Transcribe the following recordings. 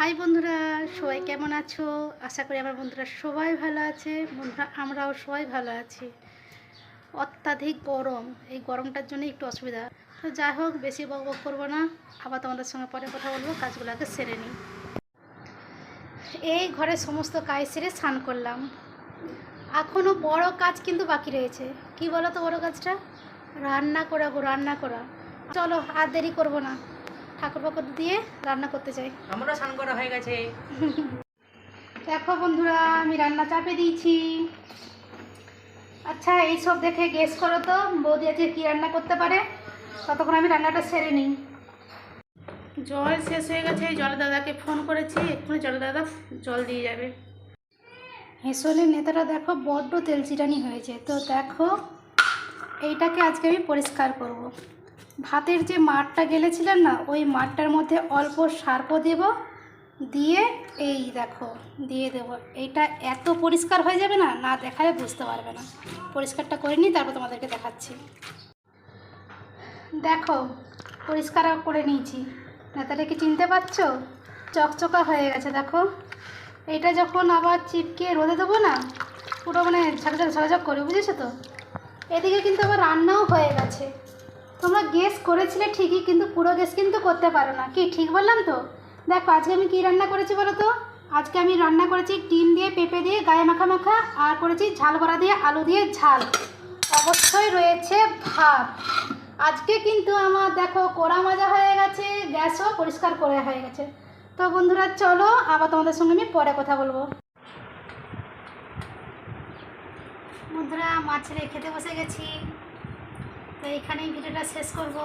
High বন্ধুরা, সবাই কেমন আছো? আশা করি আমার বন্ধুরা সবাই ভালো আছে। বন্ধুরা, আমরাও সবাই ভালো আছি। অত্যাধিক গরম, এই গরমটার জন্য একটু অসুবিধা। তো যাই হোক, বেশি বকবক করবো না, আবার তোমাদের সঙ্গে পরে কথা বলবো। কাজগুলো আগে সেরে নিই। এই ঘরের সমস্ত কাজ সেরে স্নান করলাম। এখনও বড় কাজ কিন্তু বাকি রয়েছে। কি বলো তো বড় কাজটা? রান্না করা গো, রান্না করা। চলো আর দেরি করবো না, ঠাকুর পাকুর দিয়ে রান্না করতে চাই। আমরা স্নান করা হয়ে গেছে। দেখো বন্ধুরা, আমি রান্না চাপে দিয়েছি। আচ্ছা, এইসব দেখে গেস করো তো বৌদি আজকে কী রান্না করতে পারে। ততক্ষণ আমি রান্নাটা সেরে নিই। জল শেষ হয়ে গেছে, জল দাদাকে ফোন করেছি, এক্ষুনি জল দাদা জল দিয়ে যাবে। হেঁসলের নেতাটা দেখো বড্ড তেল চিটানি হয়েছে। তো দেখো, এইটাকে আজকে আমি পরিষ্কার করব। ভাতের যে মাঠটা গেলেছিলাম না, ওই মাঠটার মধ্যে অল্প সার্ফও দেব, দিয়ে এই দেখো দিয়ে দেবো। এইটা এত পরিষ্কার হয়ে যাবে না, না দেখালে বুঝতে পারবে না। পরিষ্কারটা করে নিই, তারপর তোমাদেরকে দেখাচ্ছি। দেখো, পরিষ্কার করে নিয়েছি। নেতাটাকে চিনতে পারছো? চকচকা হয়ে গেছে দেখো। এটা যখন আবার চিপকে রোদে দেবো না, পুরো মানে ঝাঁকঝাক ঝাঁকঝাক করে, বুঝেছো তো? এদিকে কিন্তু আবার রান্নাও হয়ে গেছে। তোমরা গেস করেছিলে ঠিকই, কিন্তু পুরো গেস কিন্তু করতে পারো না। কি ঠিক বললাম তো? দেখো, আজকে আমি কী রান্না করেছি বলো তো? আজকে আমি রান্না করেছি ডিম দিয়ে, পেঁপে দিয়ে গায়ে মাখা মাখা, আর করেছি ঝাল বড়া দিয়ে আলু দিয়ে ঝাল। অবশ্যই রয়েছে ভাত। আজকে কিন্তু আমার দেখো কড়া মাজা হয়ে গেছে, গ্যাসও পরিষ্কার করে হয়ে গেছে। তো বন্ধুরা চলো, আবার তোমাদের সঙ্গে আমি পরে কথা বলবো। বন্ধুরা, মাছ ছেড়ে খেতে বসে গেছি। তো এইখানেই ভিডিওটা শেষ করব।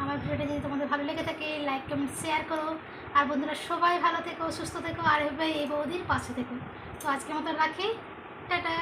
আমার ভিডিওটা যদি তোমাদের ভালো লেগে থাকে, লাইক কমেন্ট শেয়ার করো। আর বন্ধুরা সবাই ভালো থেকো, সুস্থ থেকো, আর এই বৌদির পাশে থেকো। তো আজকের মতো রাখি, টাটা।